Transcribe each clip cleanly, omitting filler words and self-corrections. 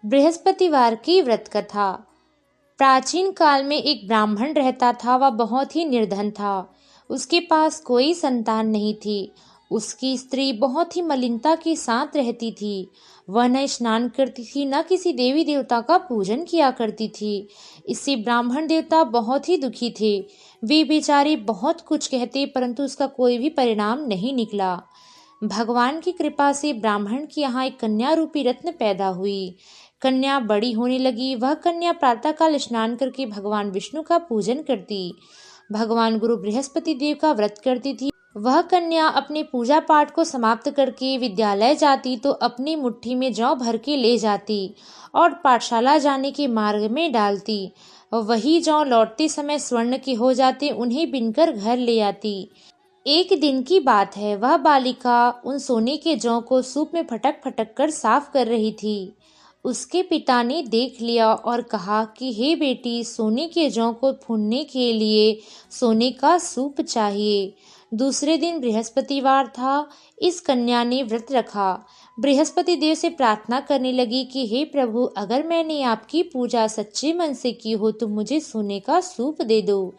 बृहस्पतिवार की व्रत कथा। प्राचीन काल में एक ब्राह्मण रहता था। वह बहुत ही निर्धन था। उसके पास कोई संतान नहीं थी। उसकी स्त्री बहुत ही मलिनता के साथ रहती थी। वह न स्नान करती थी, न किसी देवी देवता का पूजन किया करती थी। इससे ब्राह्मण देवता बहुत ही दुखी थे। वे बेचारे बहुत कुछ कहते, परंतु उसका कोई भी परिणाम नहीं निकला। भगवान की कृपा से ब्राह्मण के यहाँ एक कन्या रूपी रत्न पैदा हुई। कन्या बड़ी होने लगी। वह कन्या प्रातःकाल स्नान करके भगवान विष्णु का पूजन करती, भगवान गुरु बृहस्पति देव का व्रत करती थी। वह कन्या अपने पूजा पाठ को समाप्त करके विद्यालय जाती तो अपनी मुट्ठी में जौ भर के ले जाती और पाठशाला जाने के मार्ग में डालती। वही जौ लौटते समय स्वर्ण के हो जाते, उन्हें बिनकर घर ले आती। एक दिन की बात है, वह बालिका उन सोने के जौ को सूप में फटक फटक कर साफ कर रही थी। उसके पिता ने देख लिया और कहा कि हे बेटी, सोने के जौ को भूनने के लिए सोने का सूप चाहिए। दूसरे दिन बृहस्पतिवार था। इस कन्या ने व्रत रखा। बृहस्पति देव से प्रार्थना करने लगी कि हे प्रभु, अगर मैंने आपकी पूजा सच्चे मन से की हो तो मुझे सोने का सूप दे दो।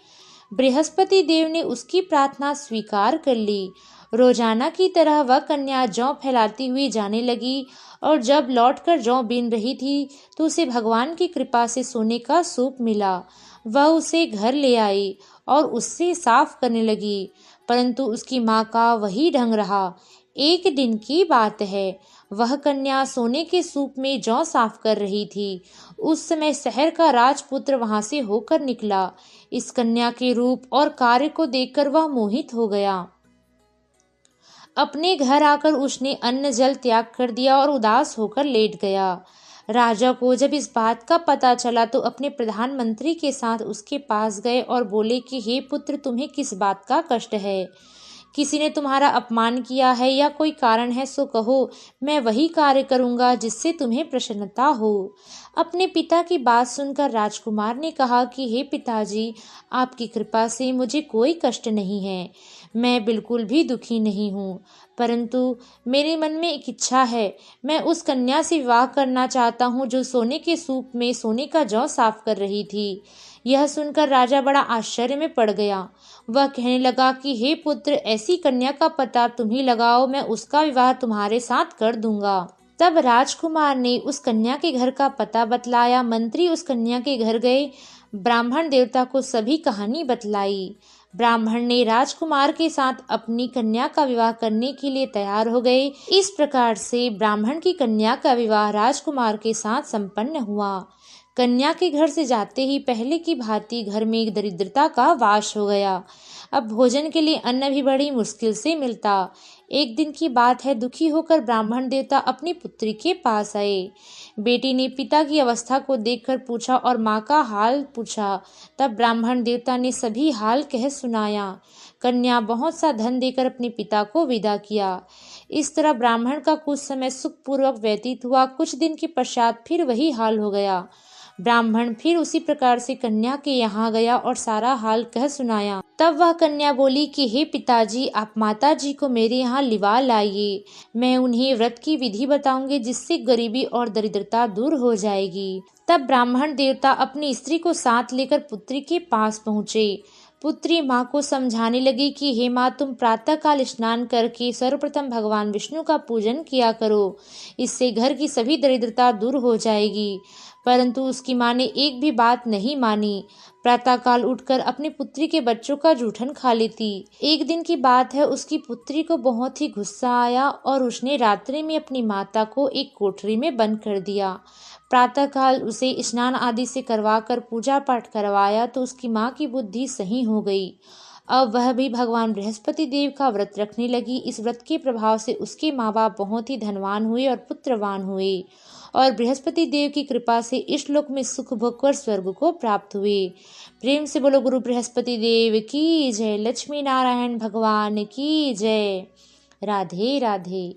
बृहस्पति देव ने उसकी प्रार्थना स्वीकार कर ली। रोजाना की तरह वह कन्या जौ फैलाती हुई जाने लगी और जब लौटकर जौ बीन रही थी तो उसे भगवान की कृपा से सोने का सूप मिला। वह उसे घर ले आई और उससे साफ करने लगी, परंतु उसकी माँ का वही ढंग रहा। एक दिन की बात है, वह कन्या सोने के सूप में जौ साफ कर रही थी। उस समय शहर का राजपुत्र वहां से होकर निकला। इस कन्या के रूप और कार्य को देखकर वह मोहित हो गया। अपने घर आकर उसने अन्न जल त्याग कर दिया और उदास होकर लेट गया। राजा को जब इस बात का पता चला तो अपने प्रधानमंत्री के साथ उसके पास गए और बोले कि हे पुत्र, तुम्हें किस बात का कष्ट है? किसी ने तुम्हारा अपमान किया है या कोई कारण है सो कहो, मैं वही कार्य करूंगा जिससे तुम्हें प्रसन्नता हो। अपने पिता की बात सुनकर राजकुमार ने कहा कि हे पिताजी, आपकी कृपा से मुझे कोई कष्ट नहीं है। मैं बिल्कुल भी दुखी नहीं हूँ, परंतु मेरे मन में एक इच्छा है। मैं उस कन्या से विवाह करना चाहता हूँ जो सोने के सूप में सोने का जौ साफ कर रही थी। यह सुनकर राजा बड़ा आश्चर्य में पड़ गया। वह कहने लगा कि हे पुत्र, ऐसी कन्या का पता तुम ही लगाओ, मैं उसका विवाह तुम्हारे साथ कर दूंगा। तब राजकुमार ने उस कन्या के घर का पता बतलाया। मंत्री उस कन्या के घर गए, ब्राह्मण देवता को सभी कहानी बतलाई। ब्राह्मण ने राजकुमार के साथ अपनी कन्या का विवाह करने के लिए तैयार हो गए। इस प्रकार से ब्राह्मण की कन्या का विवाह राजकुमार के साथ संपन्न हुआ। कन्या के घर से जाते ही पहले की भांति घर में एक दरिद्रता का वास हो गया। अब भोजन के लिए अन्न भी बड़ी मुश्किल से मिलता। एक दिन की बात है, दुखी होकर ब्राह्मण देवता अपनी पुत्री के पास आए। बेटी ने पिता की अवस्था को देखकर पूछा और माँ का हाल पूछा। तब ब्राह्मण देवता ने सभी हाल कह सुनाया। कन्या बहुत सा धन देकर अपने पिता को विदा किया। इस तरह ब्राह्मण का कुछ समय सुखपूर्वक व्यतीत हुआ। कुछ दिन के पश्चात फिर वही हाल हो गया। ब्राह्मण फिर उसी प्रकार से कन्या के यहाँ गया और सारा हाल कह सुनाया। तब वह कन्या बोली कि हे पिताजी, आप माता जी को मेरे यहाँ लिवा लाइए। मैं उन्हें व्रत की विधि बताऊंगी जिससे गरीबी और दरिद्रता दूर हो जाएगी। तब ब्राह्मण देवता अपनी स्त्री को साथ लेकर पुत्री के पास पहुँचे। पुत्री माँ को समझाने लगी कि हे माँ, तुम प्रातःकाल स्नान करके सर्वप्रथम भगवान विष्णु का पूजन किया करो, इससे घर की सभी दरिद्रता दूर हो जाएगी। परंतु उसकी माँ ने एक भी बात नहीं मानी। प्रातःकाल उठकर अपनी पुत्री के बच्चों का जूठन खा लेती। एक दिन की बात है, उसकी पुत्री को बहुत ही गुस्सा आया और उसने रात्रि में अपनी माता को एक कोठरी में बंद कर दिया। प्रातःकाल उसे स्नान आदि से करवाकर पूजा पाठ करवाया तो उसकी माँ की बुद्धि सही हो गई। अब वह भी भगवान बृहस्पति देव का व्रत रखने लगी। इस व्रत के प्रभाव से उसके माँ बाप बहुत ही धनवान हुए और पुत्रवान हुए और बृहस्पति देव की कृपा से इस लोक में सुख भोग कर स्वर्ग को प्राप्त हुए। प्रेम से बोलो गुरु बृहस्पति देव की जय। लक्ष्मी नारायण भगवान की जय। राधे राधे।